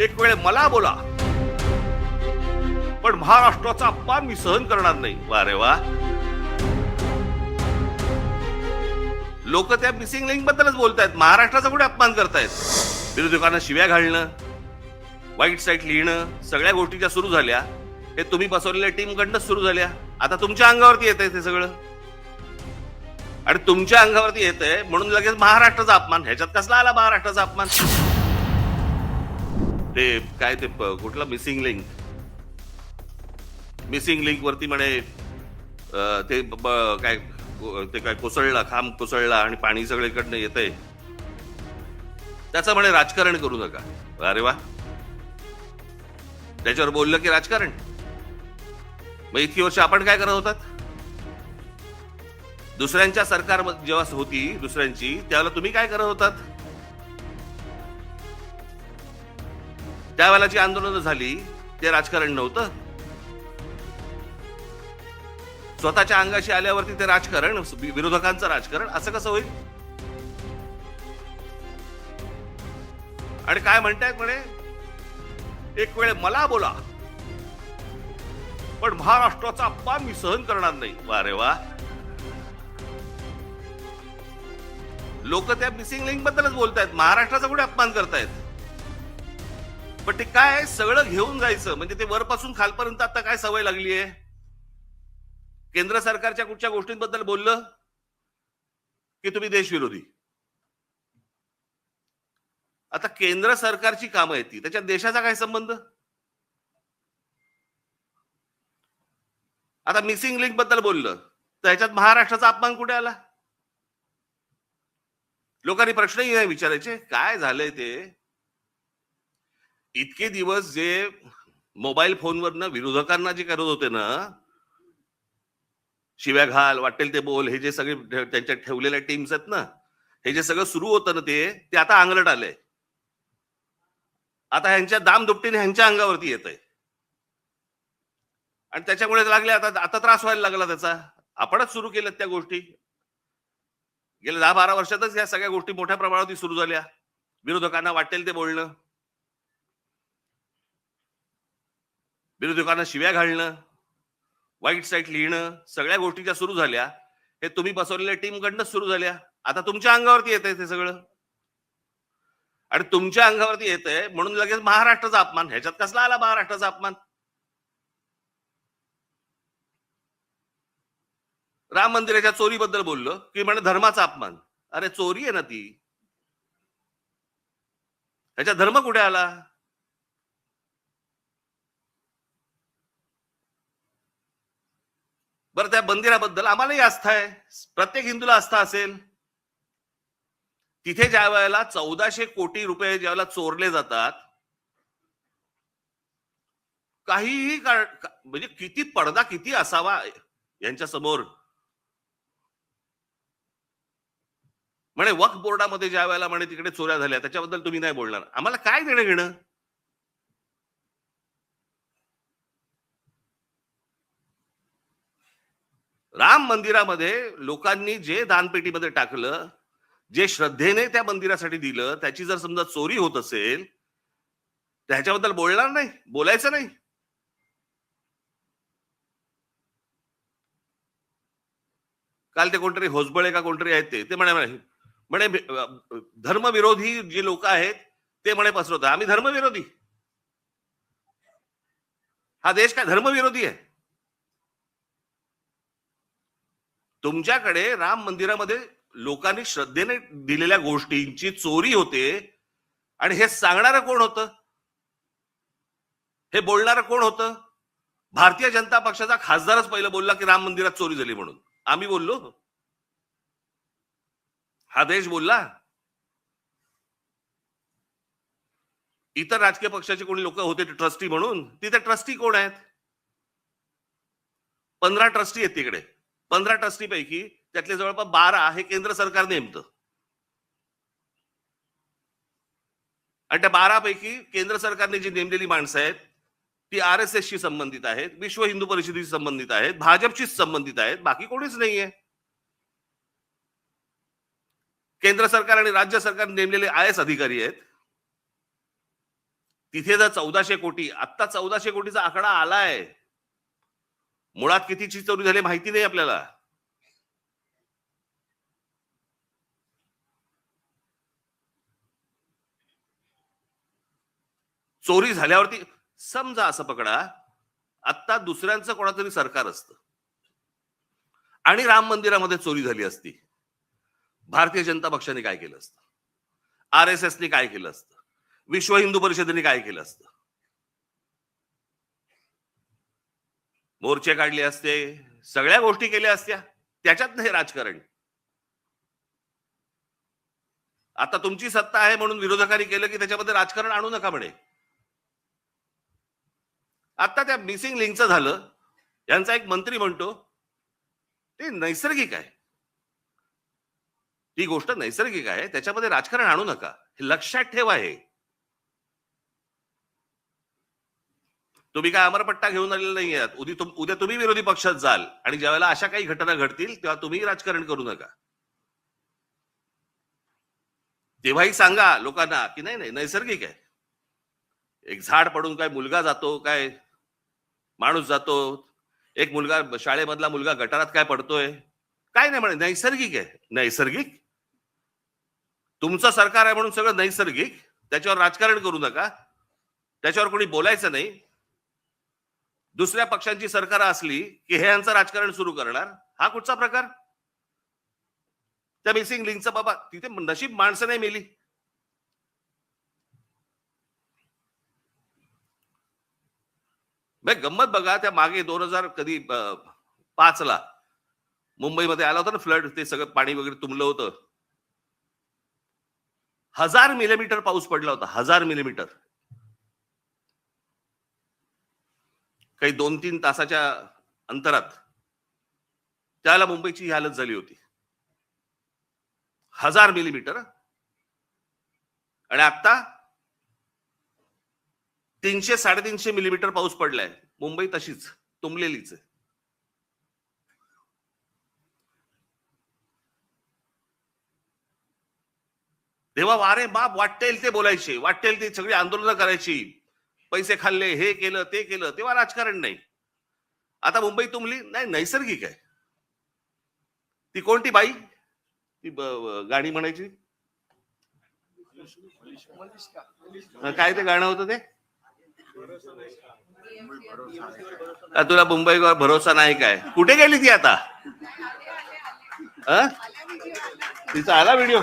एक वेळ मला बोला, पण महाराष्ट्राचा अपमान मी सहन करणार नाही. वा रे वा. लोक त्या मिसिंग लिंक बद्दलच बोलतायत, महाराष्ट्राचा कुठे अपमान करतायत. विरोधकांना शिव्या घालणं, वाईट साईट लिहिणं, सगळ्या गोष्टी सुरू झाल्या हे तुम्ही बसवलेल्या टीम कडनं सुरू झाल्या. आता तुमच्या अंगावरती येत आहे ते सगळं, आणि तुमच्या अंगावरती येत आहे म्हणून लगेच महाराष्ट्राचा अपमान. ह्याच्यात कसला आला महाराष्ट्राचा अपमान? ते काय ते कुठलं मिसिंग लिंक वरती म्हणे ते काय ते काय कोसळला, खांब कोसळला आणि पाणी सगळीकडनं येतंय, त्याचं म्हणे राजकारण करू नका. अरे वा. त्याच्यावर बोललं की राजकारण. मग इतकी वर्ष आपण काय करत होतात? दुसऱ्यांच्या सरकार जेव्हा होती दुसऱ्यांची, त्यावेळेला तुम्ही काय करत होतात? त्यावेळेला जी आंदोलनं झाली ते राजकारण नव्हतं. स्वतःच्या अंगाशी आल्यावरती ते राजकारण, विरोधकांचं राजकारण, असं कसं होईल? आणि काय म्हणतायत म्हणे, एक वेळ मला बोला, पण महाराष्ट्राचा अपमान मी सहन करणार नाही. वा रे वा. लोक त्या मिसिंग लिंक बद्दलच बोलतायत, महाराष्ट्राचा कुठे अपमान करतायत. पण ते काय सगळं घेऊन जायचं म्हणजे ते वरपासून खालपर्यंत आता काय सवय लागली आहे. केंद्र सरकारच्या कुठच्या गोष्टींबद्दल बोललं की तुम्ही देशविरोधी. आता केंद्र सरकारची कामं आहेत ती, त्याच्यात देशाचा काय संबंध? आता मिसिंग लिंक बद्दल बोललं तर ह्याच्यात महाराष्ट्राचा अपमान कुठे आला? लोकांनी प्रश्नही नाही विचारायचे काय झालंय ते. इतके दिवस जे मोबाईल फोनवरनं विरोधकांना जे करत होते ना, शिव्या घाल, वाटेल ते बोल, हे जे सगळे त्यांच्या ठेवलेल्या टीम्स आहेत ना, हे जे सगळं सुरू होतं ना ते आता अंगलट आलंय. आता ह्यांच्या दामदुपटीने ह्यांच्या अंगावरती येत आहे आणि त्याच्यामुळे लागले आता त्रास व्हायला लागला त्याचा. आपणच सुरू केल्यात त्या गोष्टी. गेल्या 10-12 वर्षातच या सगळ्या गोष्टी मोठ्या प्रमाणावरती सुरू झाल्या. विरोधकांना वाटेल ते बोलणं, विरोधकांना शिव्या घालणं, वाईट साईट लिहिणं, सगळ्या गोष्टी सुरू झाल्या हे तुम्ही बसवलेल्या टीम कडनं सुरू झाल्या. आता तुमच्या अंगावरती येत आहे ते सगळं, आणि तुमच्या अंगावरती येत आहे म्हणून लगेच महाराष्ट्राचा अपमान. ह्याच्यात कसला आला महाराष्ट्राचा अपमान? राम मंदिराच्या चोरीबद्दल बोललो की म्हणे धर्माचा अपमान. अरे चोरी आहे ना ती, ह्याच्यात धर्म कुठे आला? बरं, त्या मंदिराबद्दल आम्हालाही आस्था आहे, प्रत्येक हिंदूला आस्था असेल. तिथे ज्या वेळेला 1400 कोटी रुपये ज्यावेळेला चोरले जातात, काहीही म्हणजे किती पडदा किती असावा यांच्या समोर. म्हणे वक्फ बोर्डामध्ये ज्या वेळेला म्हणे तिकडे चोऱ्या झाल्या त्याच्याबद्दल तुम्ही नाही बोलणार. आम्हाला काय देणं घेणं? राम मंदिरामध्ये लोकांनी जे दानपेटीमध्ये टाकलं, जे श्रद्धेने त्या मंदिरासाठी दिलं, त्याची जर समजा चोरी होत असेल तर ह्याच्याबद्दल बोलणार नाही, बोलायचं नाही. काल ते कोणतरी होसबळे का कोणतरी आहेत ते म्हणे म्हणे धर्मविरोधी जे लोक आहेत ते म्हणे पसरवतात. आम्ही धर्मविरोधी? हा देश काय धर्मविरोधी आहे? तुमच्याकडे राम मंदिरामध्ये लोकांनी श्रद्धेने दिलेल्या गोष्टींची चोरी होते आणि हे सांगणारं कोण होतं? हे बोलणारं कोण होतं? भारतीय जनता पक्षाचा खासदारच पहिलं बोलला की राम मंदिरात चोरी झाली म्हणून. आम्ही बोललो? हा देश बोलला? इतर राजकीय पक्षाचे कोणी लोक होते ट्रस्टी म्हणून? तिथे ट्रस्टी कोण आहेत? 15 ट्रस्टी आहेत तिकडे. 15 ट्रस्टी पैकी त्यातले जवळपास 12 हे केंद्र सरकार नेमतं, आणि त्या 12 पैकी केंद्र सरकारने जी नेमलेली माणसं आहेत ती RSS शी संबंधित आहेत, विश्व हिंदू परिषदेशी संबंधित आहेत, भाजपशी संबंधित आहेत, बाकी कोणीच नाहीये. केंद्र सरकार आणि राज्य सरकार नेमलेले IAS अधिकारी आहेत. तिथे जर 1400 कोटी, आत्ता 1400 कोटीचा आकडा आलाय, मुळात कितीची चोरी झाली माहिती नाही आपल्याला. चोरी झाल्यावरती समजा असं पकडा, आत्ता दुसऱ्यांचं कोणातरी सरकार असतं आणि राम मंदिरामध्ये चोरी झाली असती, भारतीय जनता पक्षाने काय केलं असतं, RSSने काय केलं असतं, विश्व हिंदू परिषदेने काय केलं असतं? मोर्चे काढले असते, सगळ्या गोष्टी केल्या असत्या. त्याच्यात नाही राजकारण. आता तुमची सत्ता आहे म्हणून विरोधकांनी केलं की त्याच्यामध्ये राजकारण आणू नका म्हणे. आता त्या मिसिंग लिंकचं झालं, यांचा एक मंत्री म्हणतो ते नैसर्गिक आहे, ही गोष्ट नैसर्गिक आहे, त्याच्यामध्ये राजकारण आणू नका, हे लक्षात ठेवा. हे तुम्ही काय अमरपट्टा घेऊन आलेला नाही आहात. उद्या तुम्ही विरोधी पक्षात जाल आणि ज्यावेळेला अशा काही घटना घडतील तेव्हा तुम्ही राजकारण करू नका. तेव्हाही सांगा लोकांना की नाही नाही नैसर्गिक आहे. एक झाड पडून काय मुलगा जातो, काय माणूस जातो, एक मुलगा शाळेमधला मुलगा गटारात काय पडतोय, काय नाही म्हणे, नैसर्गिक आहे. नैसर्गिक? तुमचं सरकार आहे म्हणून सगळं नैसर्गिक, त्याच्यावर राजकारण करू नका, त्याच्यावर कोणी बोलायचं नाही. दुसऱ्या पक्षांची सरकार असली की हे यांचं राजकारण सुरू करणार, हा कुठचा प्रकार? त्या मिसिंग लिंकचा बाबा तिथे नशीब माणसं नाही मेली. गंमत बघा, त्या मागे 2005 मुंबईमध्ये आला होता ना फ्लड, ते सगळं पाणी वगैरे तुंबलं होतं. 1000 मिलीमीटर पाऊस पडला होता, 1000 मिलीमीटर. काही 2-3 तासाच्या अंतरात त्याला मुंबईची ही हालत झाली होती. 1000 मिलीमीटर. आणि आता 300-350 मिलीमीटर पाऊस पडलाय. मुंबई तशीच तुंबलेलीच आहे. तेव्हा वारे बाप वाटेल ते बोलायचे, वाटेल ते सगळी आंदोलनं करायची, पैसे खाल्ले, हे केलं ते केलं, तेव्हा राजकारण नाही. आता मुंबई तुंबली नाही, नैसर्गिक आहे. ती कोणती बाई ती गाणी म्हणायची, काय ते गाणं होतं ते, तुला मुंबईवर भरोसा नाही काय? कुठे गेली ती आता? तिचा आला व्हिडिओ?